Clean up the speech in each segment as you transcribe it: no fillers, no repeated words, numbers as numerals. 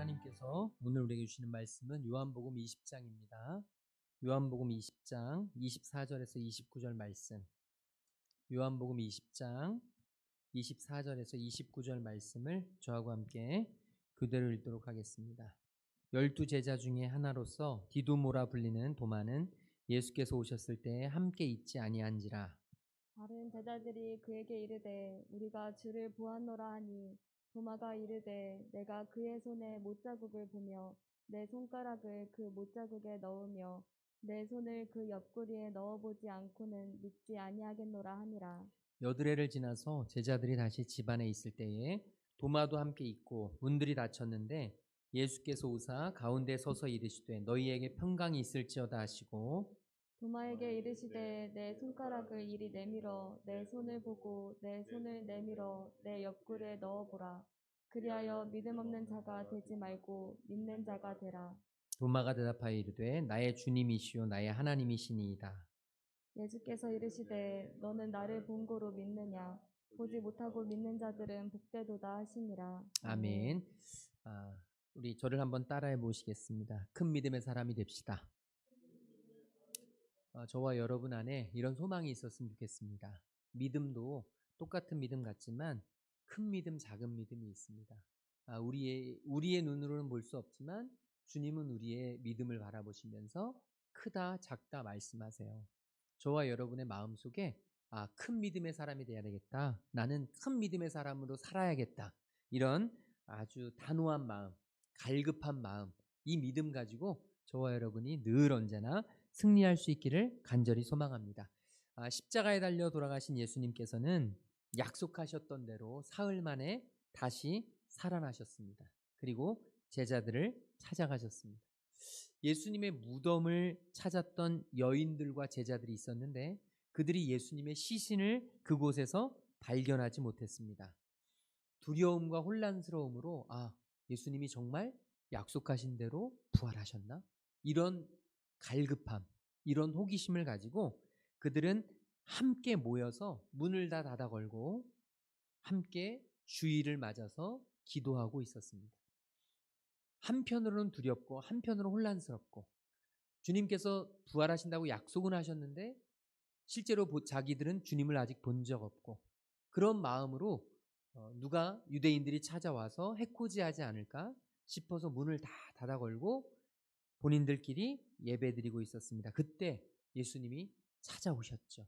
하나님께서 오늘 우리에게 주시는 말씀은 요한복음 20장입니다. 요한복음 20장 24절에서 29절 말씀. 요한복음 20장 24절에서 29절 말씀을 저하고 함께 그대로 읽도록 하겠습니다. 12제자 중에 하나로서 디두모라 불리는 도마는 예수께서 오셨을 때에 함께 있지 아니한지라. 다른 제자들이 그에게 이르되 우리가 주를 보았노라 하니 도마가 이르되 내가 그의 손에 못자국을 보며 내 손가락을 그 못자국에 넣으며 내 손을 그 옆구리에 넣어보지 않고는 믿지 아니하겠노라 하니라. 여드레를 지나서 제자들이 다시 집안에 있을 때에 도마도 함께 있고 문들이 닫혔는데 예수께서 오사 가운데 서서 이르시되 너희에게 평강이 있을지어다 하시고 도마에게 이르시되 내 손가락을 이리 내밀어 내 손을 보고 내 손을 내밀어 내 옆구리에 넣어보라. 그리하여 믿음 없는 자가 되지 말고 믿는 자가 되라. 도마가 대답하여 이르되 나의 주님이시요 나의 하나님이시니이다. 예수께서 이르시되 너는 나를 본 고로 믿느냐. 보지 못하고 믿는 자들은 복되도다 하시니라. 아멘. 우리 저를 한번 따라해 보시겠습니다. 큰 믿음의 사람이 됩시다. 저와 여러분 안에 이런 소망이 있었으면 좋겠습니다. 믿음도 똑같은 믿음 같지만 큰 믿음, 작은 믿음이 있습니다. 우리의 눈으로는 볼 수 없지만 주님은 우리의 믿음을 바라보시면서 크다, 작다 말씀하세요. 저와 여러분의 마음속에 큰 믿음의 사람이 돼야 되겠다. 나는 큰 믿음의 사람으로 살아야겠다. 이런 아주 단호한 마음, 갈급한 마음, 이 믿음 가지고 저와 여러분이 늘 언제나 승리할 수 있기를 간절히 소망합니다. 십자가에 달려 돌아가신 예수님께서는 약속하셨던 대로 사흘 만에 다시 살아나셨습니다. 그리고 제자들을 찾아가셨습니다. 예수님의 무덤을 찾았던 여인들과 제자들이 있었는데 그들이 예수님의 시신을 그곳에서 발견하지 못했습니다. 두려움과 혼란스러움으로 예수님이 정말 약속하신 대로 부활하셨나? 이런 갈급함, 이런 호기심을 가지고 그들은 함께 모여서 문을 다 닫아 걸고 함께 주일을 맞아서 기도하고 있었습니다. 한편으로는 두렵고 한편으로는 혼란스럽고 주님께서 부활하신다고 약속은 하셨는데 실제로 자기들은 주님을 아직 본 적 없고 그런 마음으로 누가 유대인들이 찾아와서 해코지하지 않을까 싶어서 문을 다 닫아 걸고 본인들끼리 예배드리고 있었습니다. 그때 예수님이 찾아오셨죠.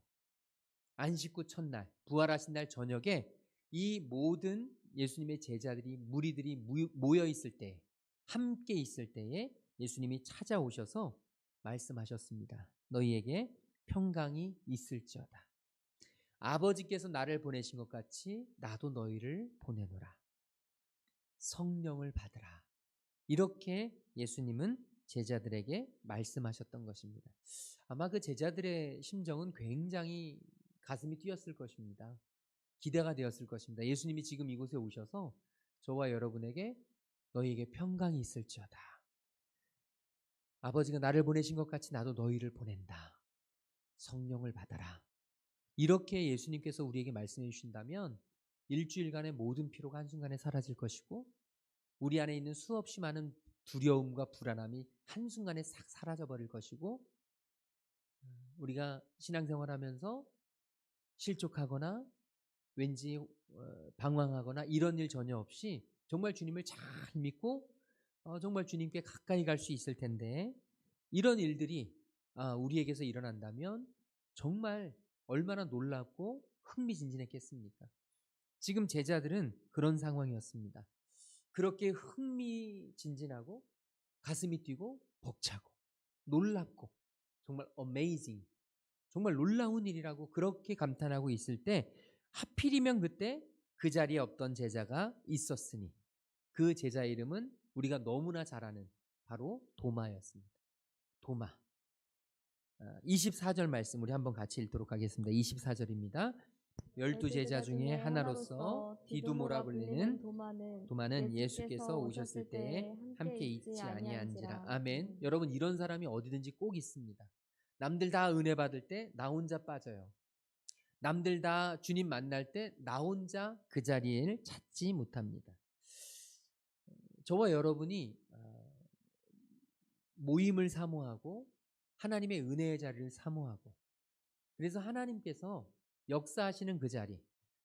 안식구 첫날, 부활하신 날 저녁에 이 모든 예수님의 제자들이 무리들이 모여 있을 때, 함께 있을 때에 예수님이 찾아오셔서 말씀하셨습니다. 너희에게 평강이 있을지어다. 아버지께서 나를 보내신 것 같이 나도 너희를 보내노라. 성령을 받으라. 이렇게 예수님은 제자들에게 말씀하셨던 것입니다. 아마 그 제자들의 심정은 굉장히 가슴이 뛰었을 것입니다. 기대가 되었을 것입니다. 예수님이 지금 이곳에 오셔서 저와 여러분에게 너희에게 평강이 있을지어다. 아버지가 나를 보내신 것 같이 나도 너희를 보낸다. 성령을 받아라. 이렇게 예수님께서 우리에게 말씀해 주신다면 일주일간의 모든 피로가 한순간에 사라질 것이고 우리 안에 있는 수없이 많은 두려움과 불안함이 한순간에 싹 사라져버릴 것이고 우리가 신앙생활하면서 실족하거나 왠지 방황하거나 이런 일 전혀 없이 정말 주님을 잘 믿고 정말 주님께 가까이 갈 수 있을 텐데 이런 일들이 우리에게서 일어난다면 정말 얼마나 놀랍고 흥미진진했겠습니까? 지금 제자들은 그런 상황이었습니다. 그렇게 흥미진진하고 가슴이 뛰고 벅차고 놀랍고 정말 amazing, 정말 놀라운 일이라고 그렇게 감탄하고 있을 때 하필이면 그때 그 자리에 없던 제자가 있었으니 그 제자 이름은 우리가 너무나 잘 아는 바로 도마였습니다. 도마. 24절 말씀 우리 한번 같이 읽도록 하겠습니다. 24절입니다. 12제자 중에 하나로서 디두모라 불리는 도마는 예수께서 오셨을 때에 함께 있지 아니한지라. 아멘. 여러분 이런 사람이 어디든지 꼭 있습니다. 남들 다 은혜 받을 때 나 혼자 빠져요. 남들 다 주님 만날 때 나 혼자 그 자리를 찾지 못합니다. 저와 여러분이 모임을 사모하고 하나님의 은혜의 자리를 사모하고, 그래서 하나님께서 역사하시는 그 자리,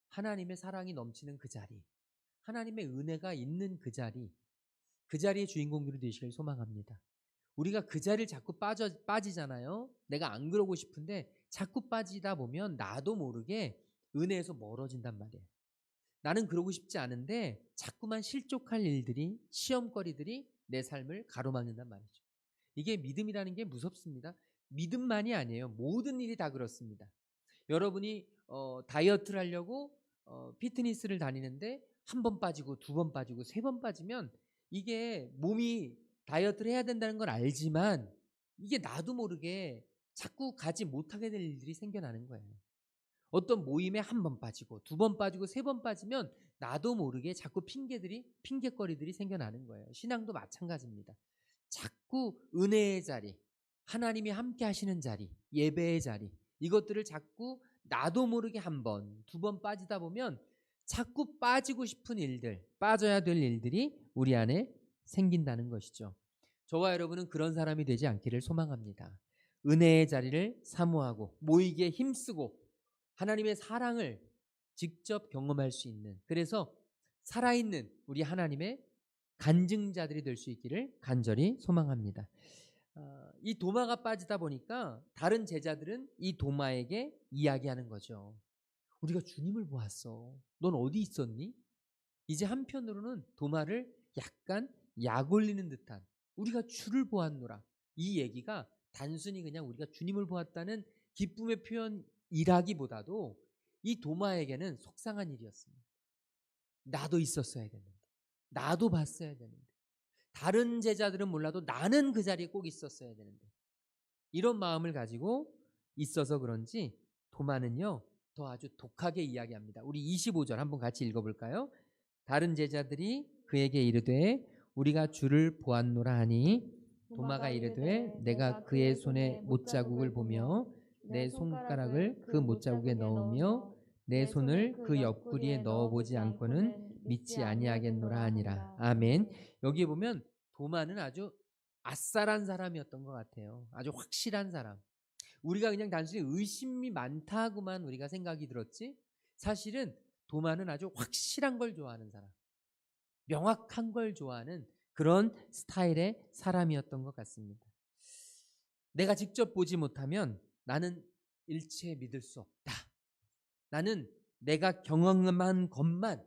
하나님의 사랑이 넘치는 그 자리, 하나님의 은혜가 있는 그 자리의 주인공들이 되시길 소망합니다. 우리가 그 자리를 자꾸 빠지잖아요. 내가 안 그러고 싶은데 자꾸 빠지다 보면 나도 모르게 은혜에서 멀어진단 말이에요. 나는 그러고 싶지 않은데 자꾸만 실족할 일들이, 시험거리들이 내 삶을 가로막는단 말이죠. 이게 믿음이라는 게 무섭습니다. 믿음만이 아니에요. 모든 일이 다 그렇습니다. 여러분이 다이어트를 하려고 피트니스를 다니는데 한 번 빠지고 두 번 빠지고 세 번 빠지면, 이게 몸이 다이어트를 해야 된다는 걸 알지만 이게 나도 모르게 자꾸 가지 못하게 될 일들이 생겨나는 거예요. 어떤 모임에 한 번 빠지고 두 번 빠지고 세 번 빠지면 나도 모르게 자꾸 핑계거리들이 생겨나는 거예요. 신앙도 마찬가지입니다. 자꾸 은혜의 자리, 하나님이 함께 하시는 자리, 예배의 자리, 이것들을 자꾸 나도 모르게 한 번, 두 번 빠지다 보면 자꾸 빠지고 싶은 일들, 빠져야 될 일들이 우리 안에 생긴다는 것이죠. 저와 여러분은 그런 사람이 되지 않기를 소망합니다. 은혜의 자리를 사모하고 모이기에 힘쓰고 하나님의 사랑을 직접 경험할 수 있는, 그래서 살아있는 우리 하나님의 간증자들이 될 수 있기를 간절히 소망합니다. 이 도마가 빠지다 보니까 다른 제자들은 이 도마에게 이야기하는 거죠. 우리가 주님을 보았어. 넌 어디 있었니? 이제 한편으로는 도마를 약간 약 올리는 듯한, 우리가 주를 보았노라, 이 얘기가 단순히 그냥 우리가 주님을 보았다는 기쁨의 표현이라기보다도 이 도마에게는 속상한 일이었습니다. 나도 있었어야 되는데, 나도 봤어야 되는데, 다른 제자들은 몰라도 나는 그 자리에 꼭 있었어야 되는데, 이런 마음을 가지고 있어서 그런지 도마는요 더 아주 독하게 이야기합니다. 우리 25절 한번 같이 읽어볼까요? 다른 제자들이 그에게 이르되 우리가 주를 보았노라 하니 도마가 이르되 내가 그의 손에 못자국을 보며 내 손가락을 그 못자국에 넣으며 내 손을 그 옆구리에 넣어보지 않고는 믿지 아니하겠노라 하니라. 아멘. 여기에 보면 도마는 아주 아싸란 사람이었던 것 같아요. 아주 확실한 사람. 우리가 그냥 단순히 의심이 많다고만 우리가 생각이 들었지, 사실은 도마는 아주 확실한 걸 좋아하는 사람, 명확한 걸 좋아하는 그런 스타일의 사람이었던 것 같습니다. 내가 직접 보지 못하면 나는 일체 믿을 수 없다. 나는 내가 경험한 것만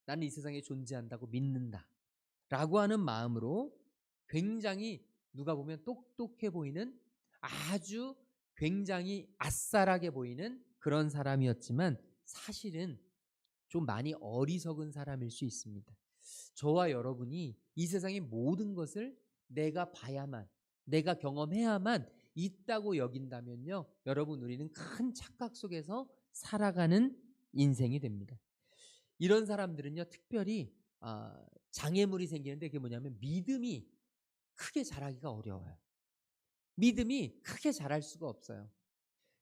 나는 이 세상에 존재한다고 믿는다 라고 하는 마음으로 굉장히 누가 보면 똑똑해 보이는, 아주 굉장히 아싸라게 보이는 그런 사람이었지만 사실은 좀 많이 어리석은 사람일 수 있습니다. 저와 여러분이 이 세상의 모든 것을 내가 봐야만, 내가 경험해야만 있다고 여긴다면요, 여러분, 우리는 큰 착각 속에서 살아가는 인생이 됩니다. 이런 사람들은요 특별히 장애물이 생기는데, 그게 뭐냐면 믿음이 크게 자라기가 어려워요. 믿음이 크게 자랄 수가 없어요.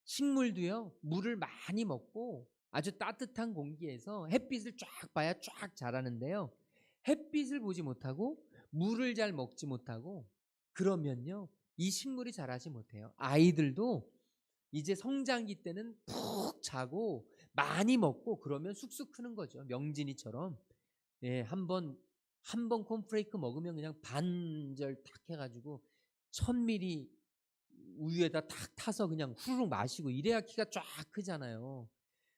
식물도요 물을 많이 먹고 아주 따뜻한 공기에서 햇빛을 쫙 봐야 쫙 자라는데요, 햇빛을 보지 못하고 물을 잘 먹지 못하고 그러면요 이 식물이 자라지 못해요. 아이들도 이제 성장기 때는 푹 자고 많이 먹고 그러면 쑥쑥 크는 거죠. 명진이처럼. 예, 한 번 콘프레이크 먹으면 그냥 반절 탁 해가지고 1000ml 우유에다 탁 타서 그냥 후루룩 마시고 이래야 키가 쫙 크잖아요.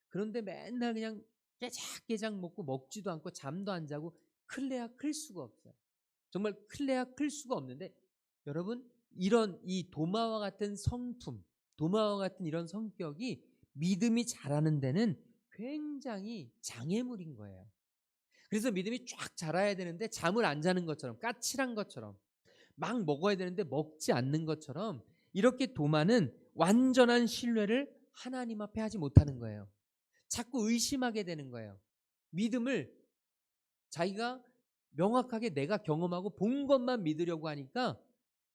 그런데 맨날 그냥 깨작깨작 먹고 먹지도 않고 잠도 안 자고 클래야 클 수가 없어요. 정말 클래야 클 수가 없는데, 여러분, 이런 이 도마와 같은 성품, 도마와 같은 이런 성격이 믿음이 자라는 데는 굉장히 장애물인 거예요. 그래서 믿음이 쫙 자라야 되는데 잠을 안 자는 것처럼, 까칠한 것처럼, 막 먹어야 되는데 먹지 않는 것처럼, 이렇게 도마는 완전한 신뢰를 하나님 앞에 하지 못하는 거예요. 자꾸 의심하게 되는 거예요. 믿음을 자기가 명확하게 내가 경험하고 본 것만 믿으려고 하니까,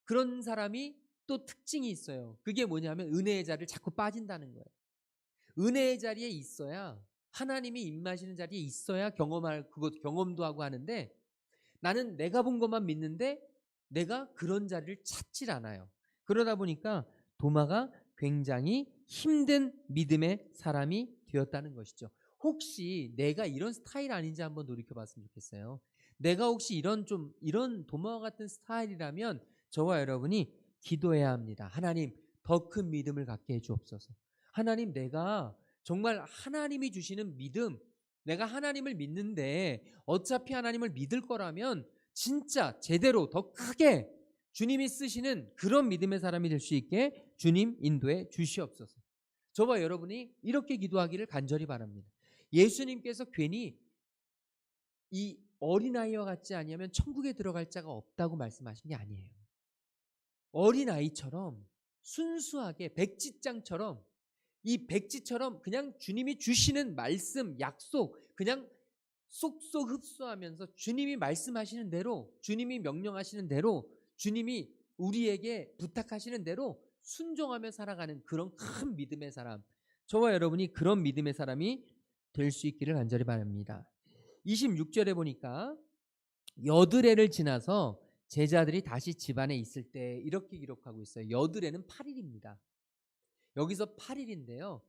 그런 사람이 또 특징이 있어요. 그게 뭐냐면 은혜의 자리를 자꾸 빠진다는 거예요. 은혜의 자리에 있어야, 하나님이 임하시는 자리에 있어야 경험도 하고 하는데, 나는 내가 본 것만 믿는데 내가 그런 자리를 찾질 않아요. 그러다 보니까 도마가 굉장히 힘든 믿음의 사람이 되었다는 것이죠. 혹시 내가 이런 스타일 아닌지 한번 돌이켜봤으면 좋겠어요. 내가 혹시 이런 도마와 같은 스타일이라면 저와 여러분이 기도해야 합니다. 하나님, 더 큰 믿음을 갖게 해주옵소서. 하나님, 내가 정말 하나님이 주시는 믿음, 내가 하나님을 믿는데 어차피 하나님을 믿을 거라면 진짜 제대로 더 크게 주님이 쓰시는 그런 믿음의 사람이 될 수 있게 주님 인도해 주시옵소서. 저와 여러분이 이렇게 기도하기를 간절히 바랍니다. 예수님께서 괜히 이 어린아이와 같지 아니하면 천국에 들어갈 자가 없다고 말씀하신 게 아니에요. 어린아이처럼 순수하게 백지장처럼 이 백지처럼 그냥 주님이 주시는 말씀, 약속 그냥 쏙쏙 흡수하면서 주님이 말씀하시는 대로, 주님이 명령하시는 대로, 주님이 우리에게 부탁하시는 대로 순종하며 살아가는 그런 큰 믿음의 사람, 저와 여러분이 그런 믿음의 사람이 될 수 있기를 간절히 바랍니다. 26절에 보니까 여드레를 지나서 제자들이 다시 집안에 있을 때 이렇게 기록하고 있어요. 여드레는 8일입니다. 여기서 8일인데요.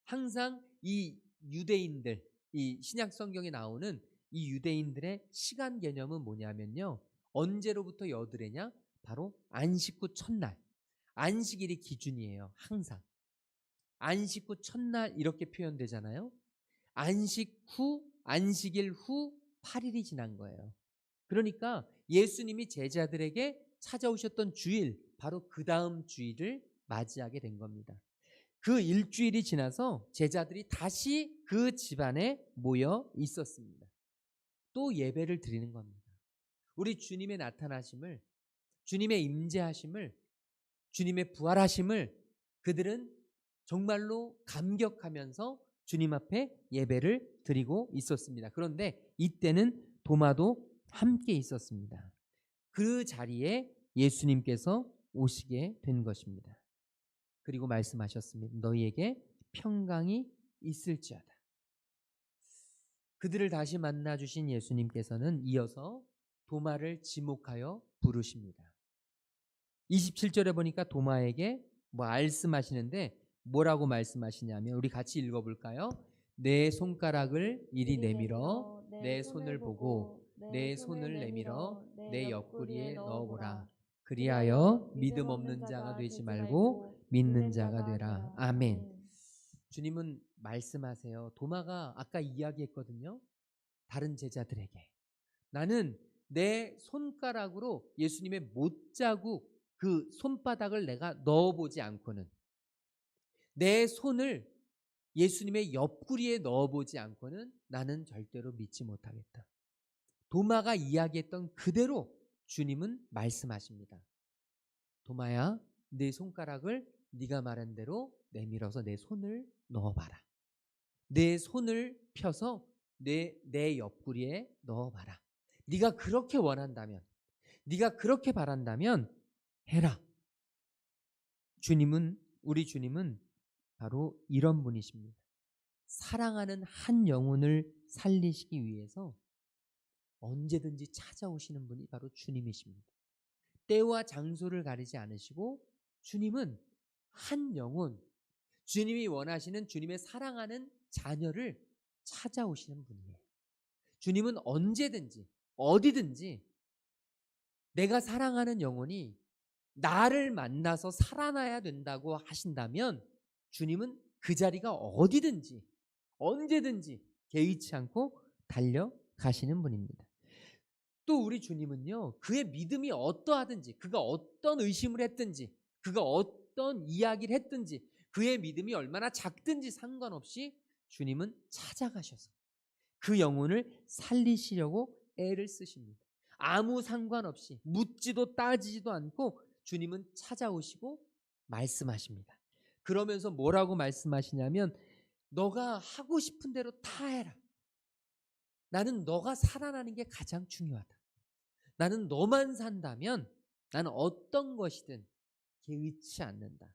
항상 이 유대인들, 이 신약 성경에 나오는 이 유대인들의 시간 개념은 뭐냐면요. 언제로부터 여드레냐? 바로 안식 후 첫날. 안식일이 기준이에요. 항상. 안식 후 첫날 이렇게 표현되잖아요. 안식일 후 8일이 지난 거예요. 그러니까 예수님이 제자들에게 찾아오셨던 주일, 바로 그 다음 주일을 맞이하게 된 겁니다. 그 일주일이 지나서 제자들이 다시 그 집안에 모여 있었습니다. 또 예배를 드리는 겁니다. 우리 주님의 나타나심을, 주님의 임재하심을, 주님의 부활하심을 그들은 정말로 감격하면서 주님 앞에 예배를 드리고 있었습니다. 그런데 이때는 도마도 함께 있었습니다. 그 자리에 예수님께서 오시게 된 것입니다. 그리고 말씀하셨습니다. 너희에게 평강이 있을지어다. 그들을 다시 만나 주신 예수님께서는 이어서 도마를 지목하여 부르십니다. 27절에 보니까 도마에게 말씀하시는데 뭐라고 말씀하시냐면 우리 같이 읽어볼까요? 내 손가락을 이리 내밀어 내 손을 보고 내 손을 내밀어 내 옆구리에 넣어보라. 그리하여 믿음 없는 자가 되지 말고 믿는 자가 되라. 아멘. 주님은 말씀하세요. 도마가 아까 이야기했거든요. 다른 제자들에게. 나는 내 손가락으로 예수님의 못자국 그 손바닥을 내가 넣어보지 않고는, 내 손을 예수님의 옆구리에 넣어보지 않고는 나는 절대로 믿지 못하겠다. 도마가 이야기했던 그대로 주님은 말씀하십니다. 도마야, 내 손가락을 네가 말한 대로 내밀어서 내 손을 넣어봐라. 내 손을 펴서 내 옆구리에 넣어봐라. 네가 그렇게 원한다면, 네가 그렇게 바란다면 해라. 우리 주님은 바로 이런 분이십니다. 사랑하는 한 영혼을 살리시기 위해서 언제든지 찾아오시는 분이 바로 주님이십니다. 때와 장소를 가리지 않으시고 주님은 한 영혼, 주님이 원하시는 주님의 사랑하는 자녀를 찾아오시는 분이에요. 주님은 언제든지 어디든지 내가 사랑하는 영혼이 나를 만나서 살아나야 된다고 하신다면 주님은 그 자리가 어디든지 언제든지 개의치 않고 달려가시는 분입니다. 또 우리 주님은요, 그의 믿음이 어떠하든지, 그가 어떤 의심을 했든지, 그가 어떤 이야기를 했든지, 그의 믿음이 얼마나 작든지 상관없이 주님은 찾아가셔서 그 영혼을 살리시려고 애를 쓰십니다. 아무 상관없이 묻지도 따지지도 않고 주님은 찾아오시고 말씀하십니다. 그러면서 뭐라고 말씀하시냐면 너가 하고 싶은 대로 다 해라. 나는 너가 살아나는 게 가장 중요하다. 나는 너만 산다면 나는 어떤 것이든 개의치 않는다.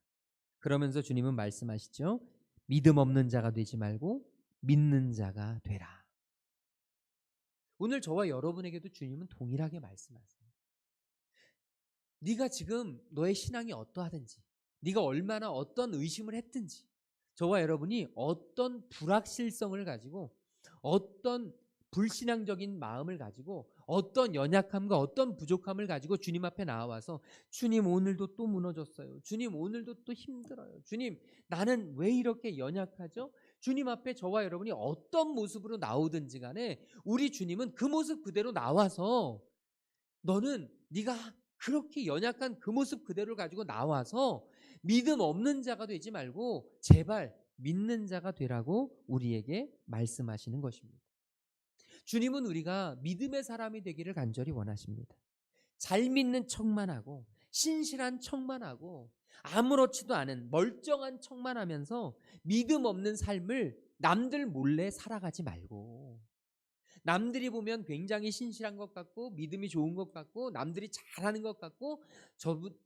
그러면서 주님은 말씀하시죠. 믿음 없는 자가 되지 말고 믿는 자가 되라. 오늘 저와 여러분에게도 주님은 동일하게 말씀하세요. 네가 지금 너의 신앙이 어떠하든지, 네가 얼마나 어떤 의심을 했든지, 저와 여러분이 어떤 불확실성을 가지고, 어떤 불신앙적인 마음을 가지고, 어떤 연약함과 어떤 부족함을 가지고 주님 앞에 나와서 주님 오늘도 또 무너졌어요. 주님 오늘도 또 힘들어요. 주님 나는 왜 이렇게 연약하죠? 주님 앞에 저와 여러분이 어떤 모습으로 나오든지 간에 우리 주님은 그 모습 그대로 나와서 너는 네가 그렇게 연약한 그 모습 그대로를 가지고 나와서 믿음 없는 자가 되지 말고 제발 믿는 자가 되라고 우리에게 말씀하시는 것입니다. 주님은 우리가 믿음의 사람이 되기를 간절히 원하십니다. 잘 믿는 척만 하고 신실한 척만 하고 아무렇지도 않은 멀쩡한 척만 하면서 믿음 없는 삶을 남들 몰래 살아가지 말고, 남들이 보면 굉장히 신실한 것 같고 믿음이 좋은 것 같고 남들이 잘하는 것 같고 저분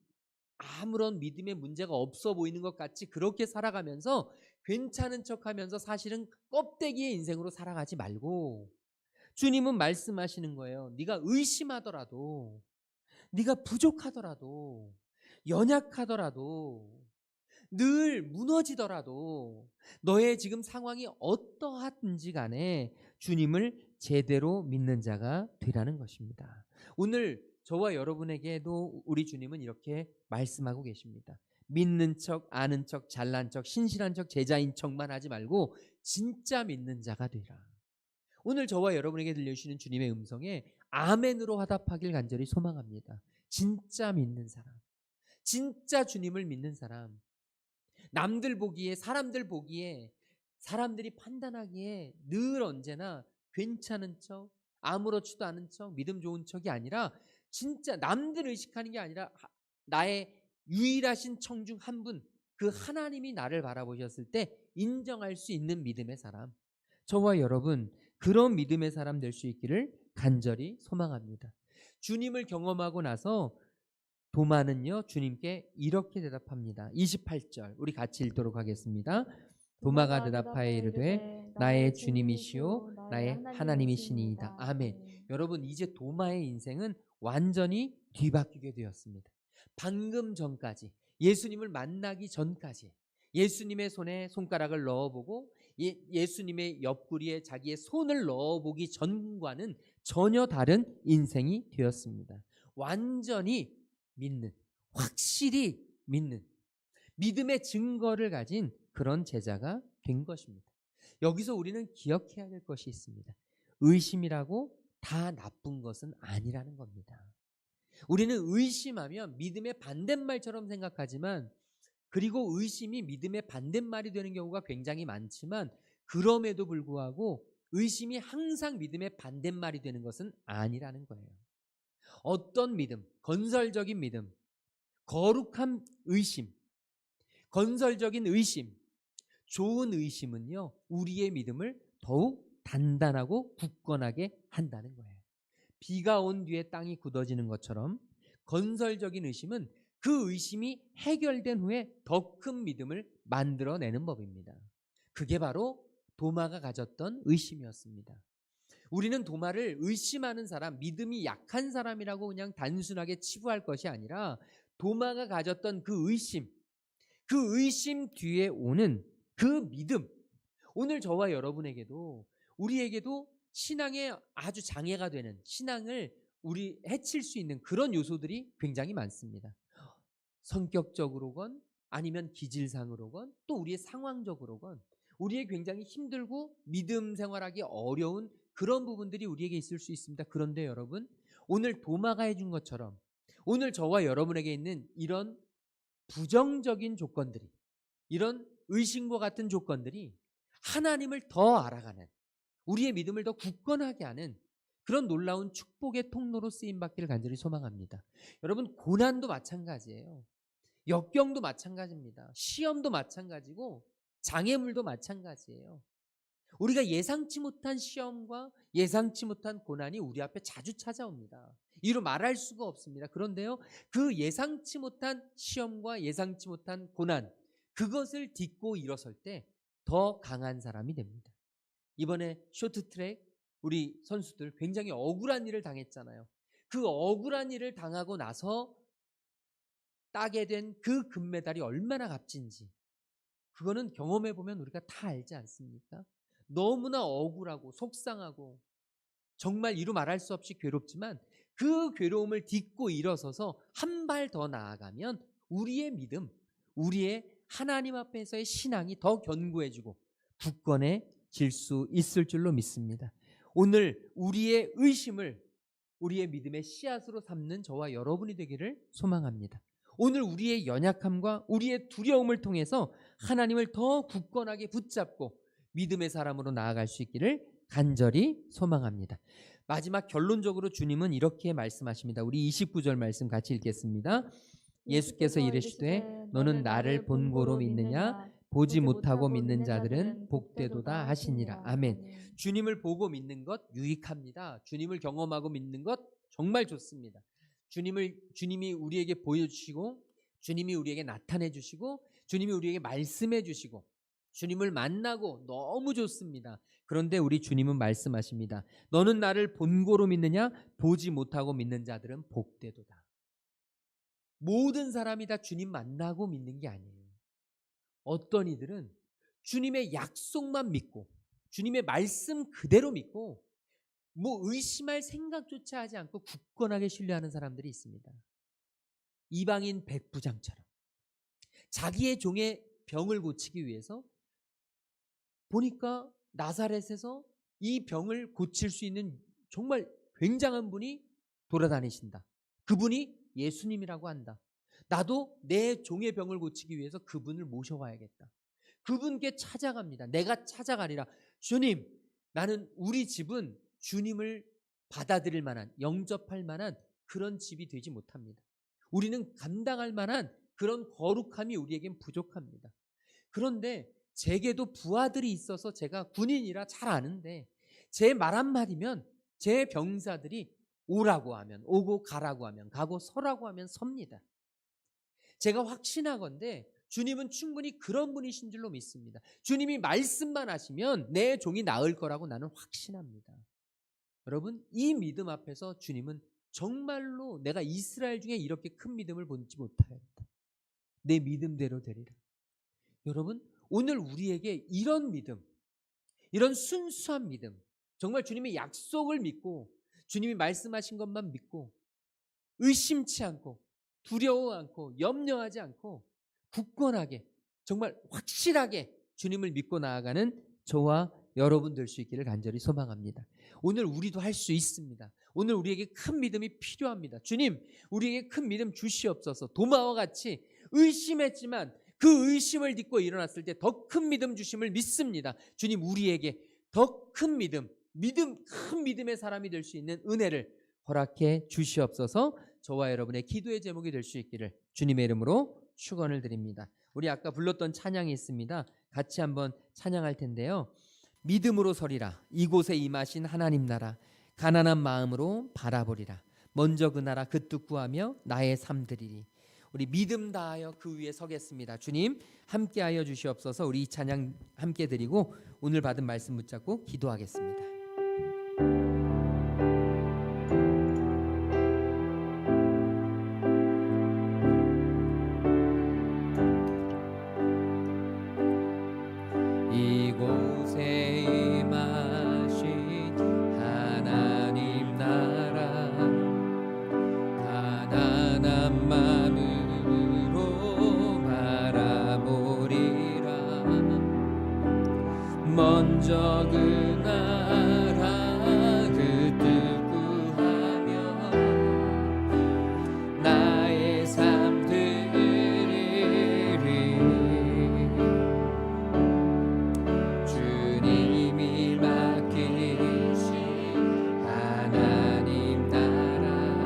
아무런 믿음의 문제가 없어 보이는 것 같이 그렇게 살아가면서 괜찮은 척하면서 사실은 껍데기의 인생으로 살아가지 말고, 주님은 말씀하시는 거예요. 네가 의심하더라도, 네가 부족하더라도, 연약하더라도, 늘 무너지더라도, 너의 지금 상황이 어떠하든지 간에 주님을 제대로 믿는 자가 되라는 것입니다. 오늘 저와 여러분에게도 우리 주님은 이렇게 말씀하고 계십니다. 믿는 척, 아는 척, 잘난 척, 신실한 척, 제자인 척만 하지 말고 진짜 믿는 자가 되라. 오늘 저와 여러분에게 들려주시는 주님의 음성에 아멘으로 화답하길 간절히 소망합니다. 진짜 믿는 사람, 진짜 주님을 믿는 사람, 남들 보기에, 사람들 보기에, 사람들이 판단하기에 늘 언제나 괜찮은 척, 아무렇지도 않은 척, 믿음 좋은 척이 아니라 진짜 남들 의식하는 게 아니라 나의 유일하신 청 중 한 분, 그 하나님이 나를 바라보셨을 때 인정할 수 있는 믿음의 사람, 저와 여러분 그런 믿음의 사람 될 수 있기를 간절히 소망합니다. 주님을 경험하고 나서 도마는요 주님께 이렇게 대답합니다. 28절 우리 같이 읽도록 하겠습니다. 도마가 대답하여 이르되 나의 주님이시오 나의 하나님이시니이다. 아멘. 여러분 이제 도마의 인생은 완전히 뒤바뀌게 되었습니다. 방금 전까지, 예수님을 만나기 전까지 예수님의 손에 손가락을 넣어보고 예수님의 옆구리에 자기의 손을 넣어보기 전과는 전혀 다른 인생이 되었습니다. 완전히 믿는, 확실히 믿는, 믿음의 증거를 가진 그런 제자가 된 것입니다. 여기서 우리는 기억해야 될 것이 있습니다. 의심이라고 다 나쁜 것은 아니라는 겁니다. 우리는 의심하면 믿음의 반대말처럼 생각하지만, 그리고 의심이 믿음의 반대말이 되는 경우가 굉장히 많지만, 그럼에도 불구하고 의심이 항상 믿음의 반대말이 되는 것은 아니라는 거예요. 어떤 믿음, 건설적인 믿음, 거룩한 의심, 건설적인 의심, 좋은 의심은요 우리의 믿음을 더욱 단단하고 굳건하게 한다는 거예요. 비가 온 뒤에 땅이 굳어지는 것처럼 건설적인 의심은 그 의심이 해결된 후에 더 큰 믿음을 만들어내는 법입니다. 그게 바로 도마가 가졌던 의심이었습니다. 우리는 도마를 의심하는 사람, 믿음이 약한 사람이라고 그냥 단순하게 치부할 것이 아니라 도마가 가졌던 그 의심 뒤에 오는 그 믿음, 오늘 저와 여러분에게도 우리에게도 신앙에 아주 장애가 되는, 신앙을 우리 해칠 수 있는 그런 요소들이 굉장히 많습니다. 성격적으로건 아니면 기질상으로건 또 우리의 상황적으로건 우리의 굉장히 힘들고 믿음 생활하기 어려운 그런 부분들이 우리에게 있을 수 있습니다. 그런데 여러분, 오늘 도마가 해준 것처럼 오늘 저와 여러분에게 있는 이런 부정적인 조건들이, 이런 의심과 같은 조건들이 하나님을 더 알아가는, 우리의 믿음을 더 굳건하게 하는 그런 놀라운 축복의 통로로 쓰임받기를 간절히 소망합니다. 여러분, 고난도 마찬가지예요. 역경도 마찬가지입니다. 시험도 마찬가지고 장애물도 마찬가지예요. 우리가 예상치 못한 시험과 예상치 못한 고난이 우리 앞에 자주 찾아옵니다. 이루 말할 수가 없습니다. 그런데요, 그 예상치 못한 시험과 예상치 못한 고난, 그것을 딛고 일어설 때 더 강한 사람이 됩니다. 이번에 쇼트트랙 우리 선수들 굉장히 억울한 일을 당했잖아요. 그 억울한 일을 당하고 나서 따게 된 그 금메달이 얼마나 값진지 그거는 경험해 보면 우리가 다 알지 않습니까? 너무나 억울하고 속상하고 정말 이루 말할 수 없이 괴롭지만 그 괴로움을 딛고 일어서서 한 발 더 나아가면 우리의 믿음, 우리의 하나님 앞에서의 신앙이 더 견고해지고 굳건해질 수 있을 줄로 믿습니다. 오늘 우리의 의심을 우리의 믿음의 씨앗으로 삼는 저와 여러분이 되기를 소망합니다. 오늘 우리의 연약함과 우리의 두려움을 통해서 하나님을 더 굳건하게 붙잡고 믿음의 사람으로 나아갈 수 있기를 간절히 소망합니다. 마지막 결론적으로 주님은 이렇게 말씀하십니다. 우리 29절 말씀 같이 읽겠습니다. 예수께서 이르시되 너는 나를 본고로 믿느냐 보지 못하고 믿는 자들은 복되도다 하시니라. 아멘. 주님을 보고 믿는 것 유익합니다. 주님을 경험하고 믿는 것 정말 좋습니다. 주님이 우리에게 보여주시고 주님이 우리에게 나타내 주시고 주님이 우리에게 말씀해 주시고 주님을 만나고 너무 좋습니다. 그런데 우리 주님은 말씀하십니다. 너는 나를 본고로 믿느냐 보지 못하고 믿는 자들은 복되도다. 모든 사람이 다 주님 만나고 믿는 게 아니에요. 어떤 이들은 주님의 약속만 믿고 주님의 말씀 그대로 믿고 의심할 생각조차 하지 않고 굳건하게 신뢰하는 사람들이 있습니다. 이방인 백부장처럼 자기의 종의 병을 고치기 위해서 보니까 나사렛에서 이 병을 고칠 수 있는 정말 굉장한 분이 돌아다니신다. 그분이 예수님이라고 한다. 나도 내 종의 병을 고치기 위해서 그분을 모셔와야겠다. 그분께 찾아갑니다. 내가 찾아가리라. 주님, 나는 우리 집은 주님을 받아들일 만한, 영접할 만한 그런 집이 되지 못합니다. 우리는 감당할 만한 그런 거룩함이 우리에겐 부족합니다. 그런데 제게도 부하들이 있어서 제가 군인이라 잘 아는데 제 말 한마디면 제 병사들이 오라고 하면 오고 가라고 하면 가고 서라고 하면 섭니다. 제가 확신하건대 주님은 충분히 그런 분이신 줄로 믿습니다. 주님이 말씀만 하시면 내 종이 나을 거라고 나는 확신합니다. 여러분, 이 믿음 앞에서 주님은 정말로 내가 이스라엘 중에 이렇게 큰 믿음을 보지 못하였다. 내 믿음대로 되리라. 여러분, 오늘 우리에게 이런 믿음, 이런 순수한 믿음, 정말 주님의 약속을 믿고 주님이 말씀하신 것만 믿고 의심치 않고 두려워 않고 염려하지 않고 굳건하게 정말 확실하게 주님을 믿고 나아가는 저와 여러분 될 수 있기를 간절히 소망합니다. 오늘 우리도 할 수 있습니다. 오늘 우리에게 큰 믿음이 필요합니다. 주님, 우리에게 큰 믿음 주시옵소서. 도마와 같이 의심했지만 그 의심을 딛고 일어났을 때 더 큰 믿음 주심을 믿습니다. 주님, 우리에게 더 큰 믿음, 큰 믿음의 사람이 될 수 있는 은혜를 허락해 주시옵소서. 저와 여러분의 기도의 제목이 될 수 있기를 주님의 이름으로 축원을 드립니다. 우리 아까 불렀던 찬양이 있습니다. 같이 한번 찬양할 텐데요. 믿음으로 서리라. 이곳에 임하신 하나님 나라. 가난한 마음으로 바라보리라. 먼저 그 나라 그 뜻 구하며 나의 삶 드리리. 우리 믿음 다하여 그 위에 서겠습니다. 주님 함께하여 주시옵소서. 우리 이 찬양 함께 드리고 오늘 받은 말씀 붙잡고 기도하겠습니다. 이곳에 임하신 하나님 나라 가난한 마음으로 바라보리라. 먼저 그 나라 그 뜻 구하며 나의 삶 드리리. 주님이 맡기신 하나님 나라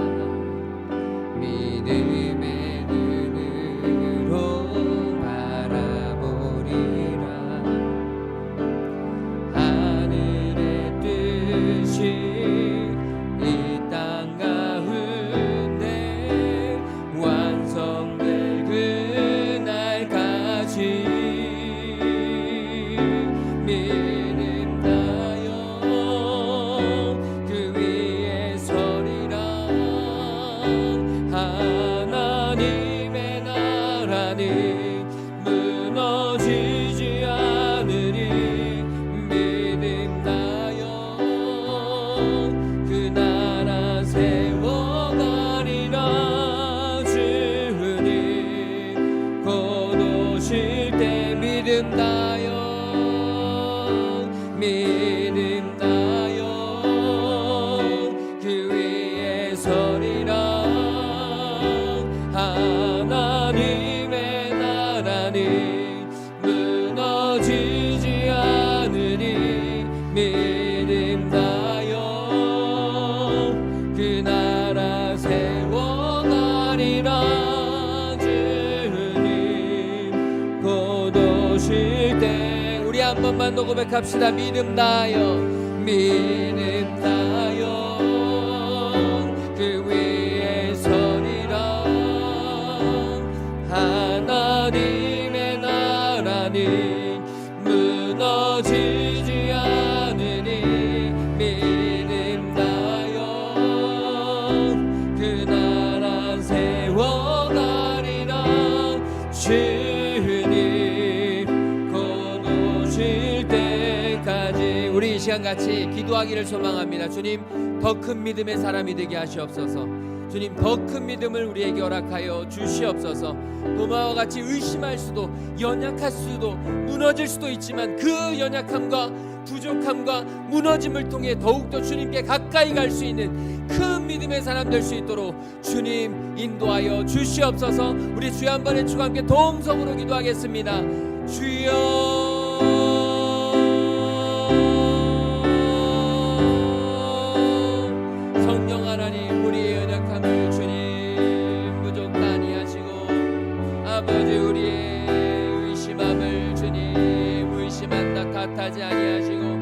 하나님의 나라는 무너지지 않으리 믿음나여 그 나라 세워가리라 주님 곧 오실 때 믿음나여 믿음나여 그 위에 서리라 하나님의 나라는 무너지지 않으리 믿음나여 그 나라 세워가리라 주님 곧 오실 때 우리 한 번만 더 고백합시다. 믿음나여 믿음나여 그 위에 서리라 하나님의 나라는 무너지지 않으니 믿음나여 그 나라 세워가리라 주님 곧 오실 때까지 우리 이 시간 같이 기도하기를 소망합니다. 주님 더 큰 믿음의 사람이 되게 하시옵소서. 주님 더 큰 믿음을 우리에게 허락하여 주시옵소서. 도마와 같이 의심할 수도 연약할 수도 무너질 수도 있지만 그 연약함과 부족함과 무너짐을 통해 더욱더 주님께 가까이 갈 수 있는 큰 믿음의 사람 될 수 있도록 주님 인도하여 주시옵소서. 우리 주여 한 번 외치고 함께 동성으로 기도하겠습니다. 주여 성령 하나님 우리의 연약함을 주님 부족도 아니하시고 아버지 우리의 의심함을 주님 의심한다 탓하지 아니하시고